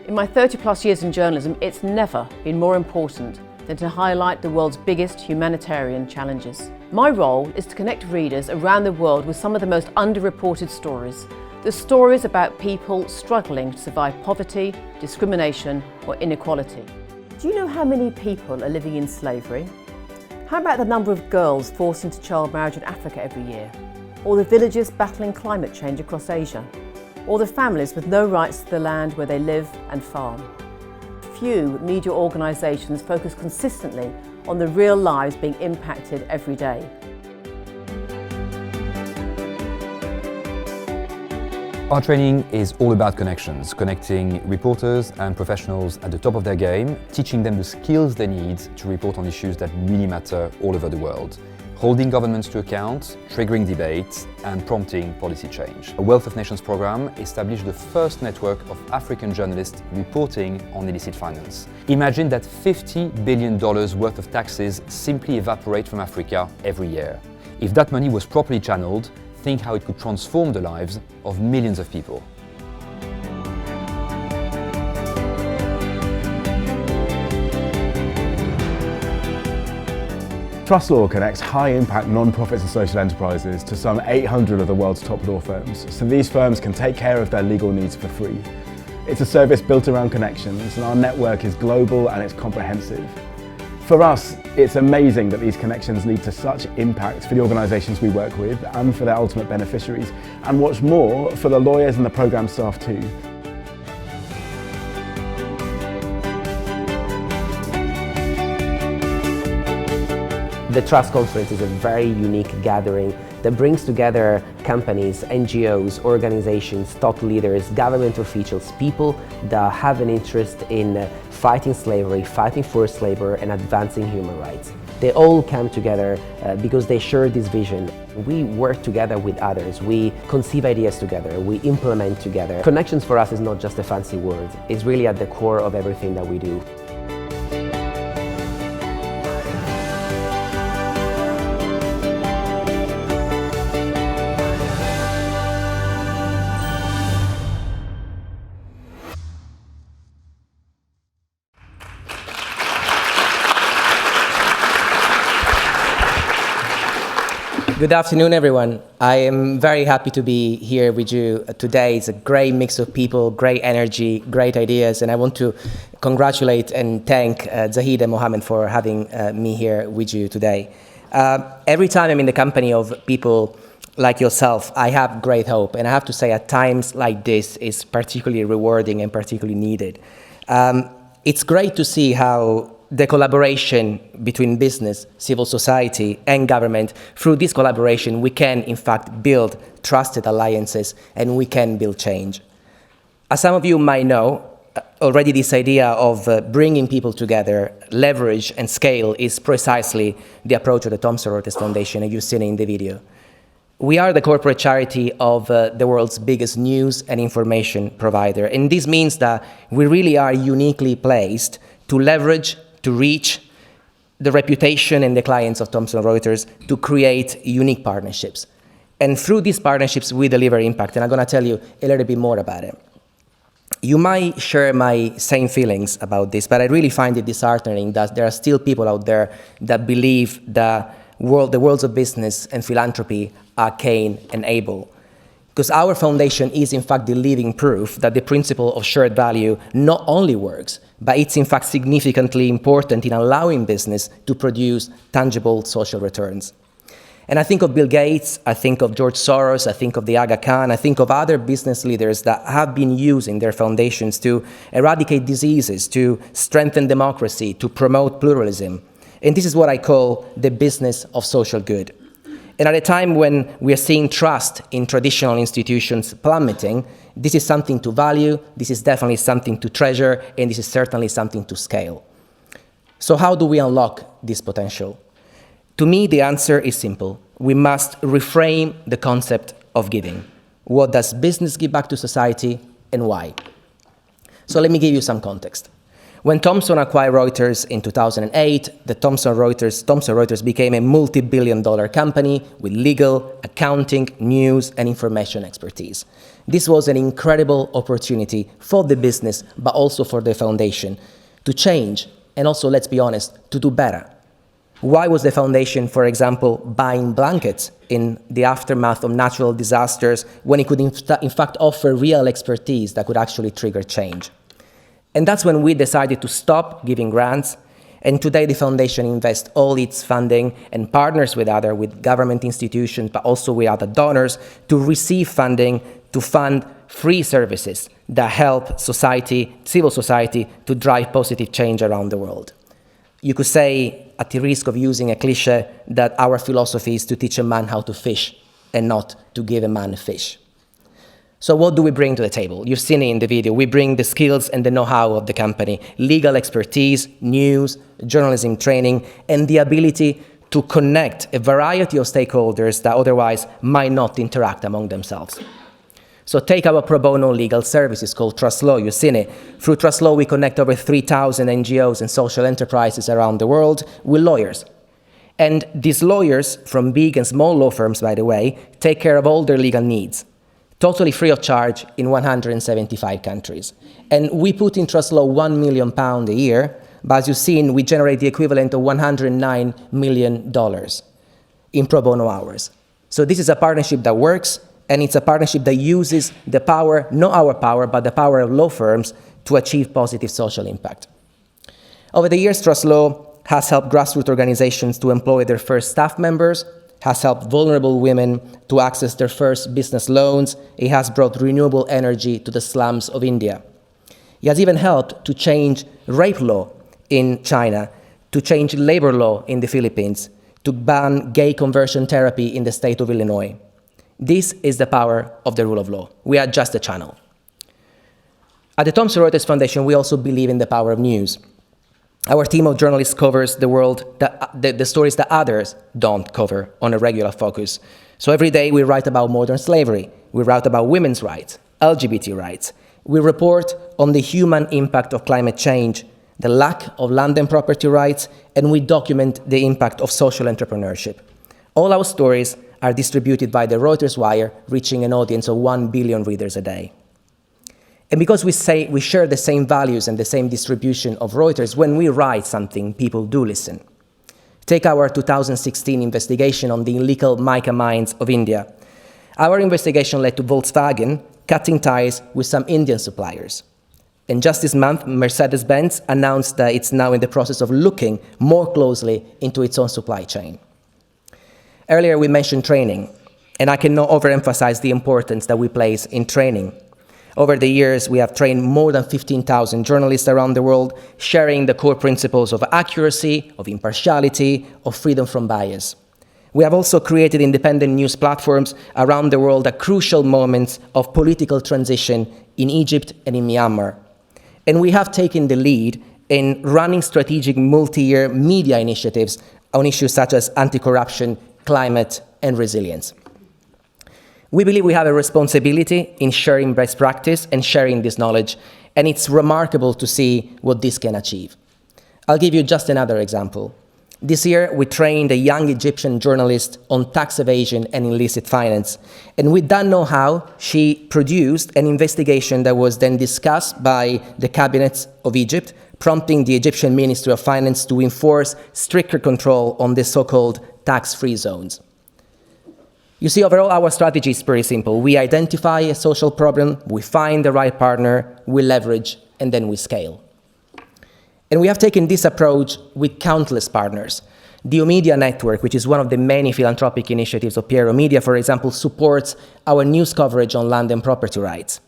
In my 30+ years in journalism, it's never been more important than to highlight the world's biggest humanitarian challenges. My role is to connect readers around the world with some of the most underreported stories. The stories about people struggling to survive poverty, discrimination, or inequality. Do you know how many people are living in slavery? How about the number of girls forced into child marriage in Africa every year? Or the villages battling climate change across Asia? Or the families with no rights to the land where they live and farm? Few media organisations focus consistently on the real lives being impacted every day. Our training is all about connections, connecting reporters and professionals at the top of their game, teaching them the skills they need to report on issues that really matter all over the world, holding governments to account, triggering debates, and prompting policy change. A Wealth of Nations program established the first network of African journalists reporting on illicit finance. Imagine that $50 billion worth of taxes simply evaporate from Africa every year. If that money was properly channeled, think how it could transform the lives of millions of people. Trust law connects high-impact non-profits and social enterprises to some 800 of the world's top law firms, so these firms can take care of their legal needs for free. It's a service built around connections, and our network is global and it's comprehensive. For us, it's amazing that these connections lead to such impact for the organisations we work with and for their ultimate beneficiaries, and what's more, for the lawyers and the programme staff too. The Trust Conference is a very unique gathering that brings together companies, NGOs, organizations, thought leaders, government officials, people that have an interest in fighting slavery, fighting forced labor, and advancing human rights. They all come together because they share this vision. We work together with others, we conceive ideas together, we implement together. Connections for us is not just a fancy word, it's really at the core of everything that we do. Good afternoon, everyone. I am very happy to be here with you today. It's a great mix of people, great energy, great ideas, and I want to congratulate and thank Saïd and Mohammed for having me here with you today. Every time I'm in the company of people like yourself, I have great hope, and I have to say at times like this is particularly rewarding and particularly needed. It's great to see how the collaboration between business, civil society, and government, through this collaboration, we can, in fact, build trusted alliances and we can build change. As some of you might know, already this idea of bringing people together, leverage and scale is precisely the approach of the Thomson Reuters Foundation, and you've seen it in the video. We are the corporate charity of the world's biggest news and information provider, and this means that we really are uniquely placed to leverage, to reach the reputation and the clients of Thomson Reuters to create unique partnerships. And through these partnerships, we deliver impact, and I'm going to tell you a little bit more about it. You might share my same feelings about this, but I really find it disheartening that there are still people out there that believe that the worlds of business and philanthropy are Cain and Abel. Because our foundation is in fact the living proof that the principle of shared value not only works, but it's in fact significantly important in allowing business to produce tangible social returns. And I think of Bill Gates, I think of George Soros, I think of the Aga Khan, I think of other business leaders that have been using their foundations to eradicate diseases, to strengthen democracy, to promote pluralism. And this is what I call the business of social good. And at a time when we are seeing trust in traditional institutions plummeting, this is something to value, this is definitely something to treasure, and this is certainly something to scale. So how do we unlock this potential? To me, the answer is simple. We must reframe the concept of giving. What does business give back to society, and why? So let me give you some context. When Thomson acquired Reuters in 2008, the Thomson Reuters became a multi-billion-dollar company with legal, accounting, news, and information expertise. This was an incredible opportunity for the business, but also for the foundation, to change, and also, let's be honest, to do better. Why was the foundation, for example, buying blankets in the aftermath of natural disasters when it could in fact offer real expertise that could actually trigger change? And that's when we decided to stop giving grants, and today the foundation invests all its funding and partners with government institutions, but also with other donors, to receive funding to fund free services that help civil society, to drive positive change around the world. You could say, at the risk of using a cliche, that our philosophy is to teach a man how to fish and not to give a man a fish. So what do we bring to the table? You've seen it in the video. We bring the skills and the know-how of the company, legal expertise, news, journalism training, and the ability to connect a variety of stakeholders that otherwise might not interact among themselves. So take our pro bono legal services called Trust Law. You've seen it. Through Trust Law, we connect over 3,000 NGOs and social enterprises around the world with lawyers. And these lawyers, from big and small law firms, by the way, take care of all their legal needs, totally free of charge in 175 countries. And we put in Trust Law £1 million a year, but as you've seen, we generate the equivalent of $109 million in pro bono hours. So this is a partnership that works, and it's a partnership that uses the power, not our power, but the power of law firms to achieve positive social impact. Over the years, Trust Law has helped grassroots organizations to employ their first staff members, has helped vulnerable women to access their first business loans. It has brought renewable energy to the slums of India. It has even helped to change rape law in China, to change labor law in the Philippines, to ban gay conversion therapy in the state of Illinois. This is the power of the rule of law. We are just a channel. At the Thomson Reuters Foundation, we also believe in the power of news. Our team of journalists covers the world, the stories that others don't cover on a regular focus. So every day we write about modern slavery, we write about women's rights, LGBT rights. We report on the human impact of climate change, the lack of land and property rights, and we document the impact of social entrepreneurship. All our stories are distributed by the Reuters Wire, reaching an audience of 1 billion readers a day. And because we share the same values and the same distribution of Reuters, when we write something, people do listen. Take our 2016 investigation on the illegal mica mines of India. Our investigation led to Volkswagen cutting ties with some Indian suppliers. And just this month, Mercedes-Benz announced that it's now in the process of looking more closely into its own supply chain. Earlier, we mentioned training, and I cannot overemphasize the importance that we place in training. Over the years, we have trained more than 15,000 journalists around the world, sharing the core principles of accuracy, of impartiality, of freedom from bias. We have also created independent news platforms around the world at crucial moments of political transition in Egypt and in Myanmar. And we have taken the lead in running strategic multi-year media initiatives on issues such as anti-corruption, climate, and resilience. We believe we have a responsibility in sharing best practice and sharing this knowledge, and it's remarkable to see what this can achieve. I'll give you just another example. This year, we trained a young Egyptian journalist on tax evasion and illicit finance, and with that know-how, she produced an investigation that was then discussed by the cabinets of Egypt, prompting the Egyptian Ministry of Finance to enforce stricter control on the so-called tax-free zones. You see, overall, our strategy is pretty simple. We identify a social problem, we find the right partner, we leverage, and then we scale. And we have taken this approach with countless partners. The Omedia Network, which is one of the many philanthropic initiatives of Piero Media, for example, supports our news coverage on land and property rights.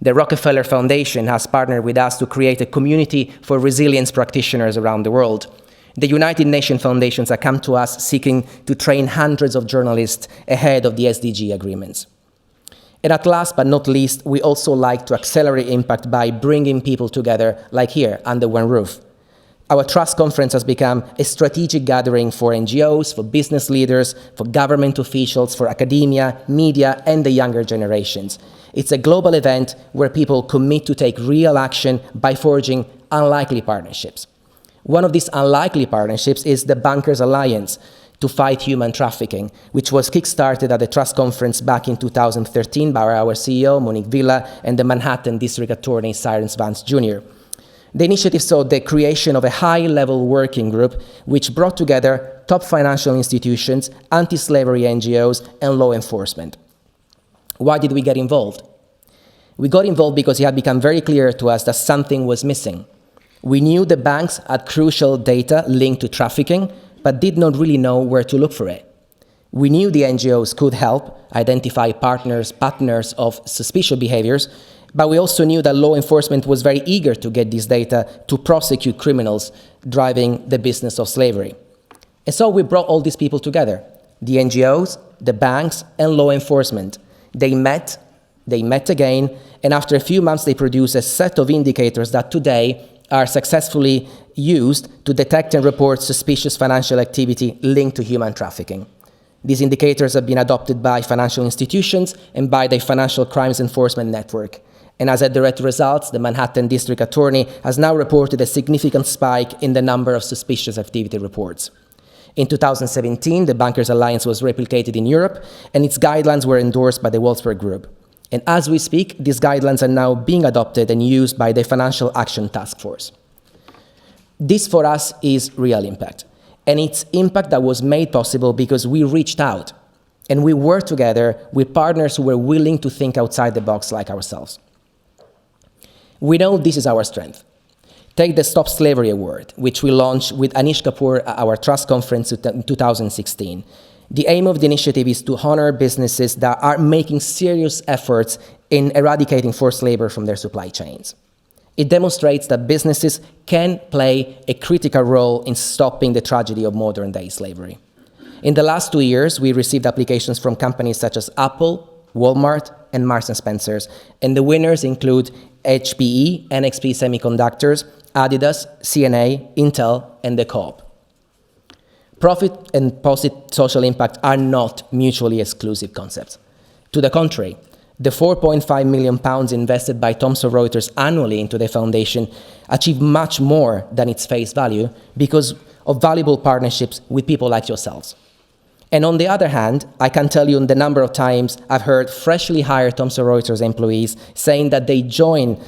The Rockefeller Foundation has partnered with us to create a community for resilience practitioners around the world. The United Nations foundations have come to us seeking to train hundreds of journalists ahead of the SDG agreements. And at last but not least, we also like to accelerate impact by bringing people together, like here, under one roof. Our Trust Conference has become a strategic gathering for NGOs, for business leaders, for government officials, for academia, media, and the younger generations. It's a global event where people commit to take real action by forging unlikely partnerships. One of these unlikely partnerships is the Bankers Alliance to fight human trafficking, which was kickstarted at the Trust Conference back in 2013 by our CEO, Monique Villa, and the Manhattan District Attorney, Cyrus Vance Jr. The initiative saw the creation of a high-level working group which brought together top financial institutions, anti-slavery NGOs, and law enforcement. Why did we get involved? We got involved because it had become very clear to us that something was missing. We knew the banks had crucial data linked to trafficking, but did not really know where to look for it. We knew the NGOs could help identify patterns of suspicious behaviors, but we also knew that law enforcement was very eager to get this data to prosecute criminals driving the business of slavery. And so we brought all these people together, the NGOs, the banks, and law enforcement. They met again, and after a few months they produced a set of indicators that today are successfully used to detect and report suspicious financial activity linked to human trafficking. These indicators have been adopted by financial institutions and by the Financial Crimes Enforcement Network. And as a direct result, the Manhattan District Attorney has now reported a significant spike in the number of suspicious activity reports. In 2017, the Bankers Alliance was replicated in Europe, and its guidelines were endorsed by the Wolfsberg Group. And as we speak, these guidelines are now being adopted and used by the Financial Action Task Force. This for us is real impact. And it's impact that was made possible because we reached out and we worked together with partners who were willing to think outside the box like ourselves. We know this is our strength. Take the Stop Slavery Award, which we launched with Anish Kapoor at our Trust Conference in 2016. The aim of the initiative is to honor businesses that are making serious efforts in eradicating forced labor from their supply chains. It demonstrates that businesses can play a critical role in stopping the tragedy of modern-day slavery. In the last 2 years, we received applications from companies such as Apple, Walmart, and Marks & Spencer's, and the winners include HPE, NXP Semiconductors, Adidas, CNA, Intel, and the Co-op. Profit and positive social impact are not mutually exclusive concepts. To the contrary, the £4.5 million invested by Thomson Reuters annually into the foundation achieve much more than its face value because of valuable partnerships with people like yourselves. And on the other hand, I can tell you the number of times I've heard freshly hired Thomson Reuters employees saying that they joined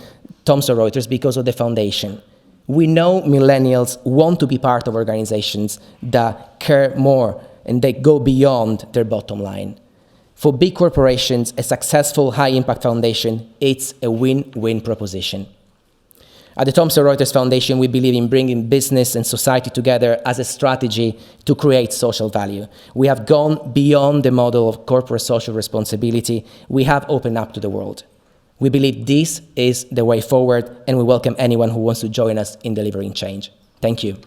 Thomson Reuters because of the foundation. We know millennials want to be part of organizations that care more and they go beyond their bottom line. For big corporations, a successful high-impact foundation, it's a win-win proposition. At the Thomson Reuters Foundation, we believe in bringing business and society together as a strategy to create social value. We have gone beyond the model of corporate social responsibility. We have opened up to the world. We believe this is the way forward, and we welcome anyone who wants to join us in delivering change. Thank you.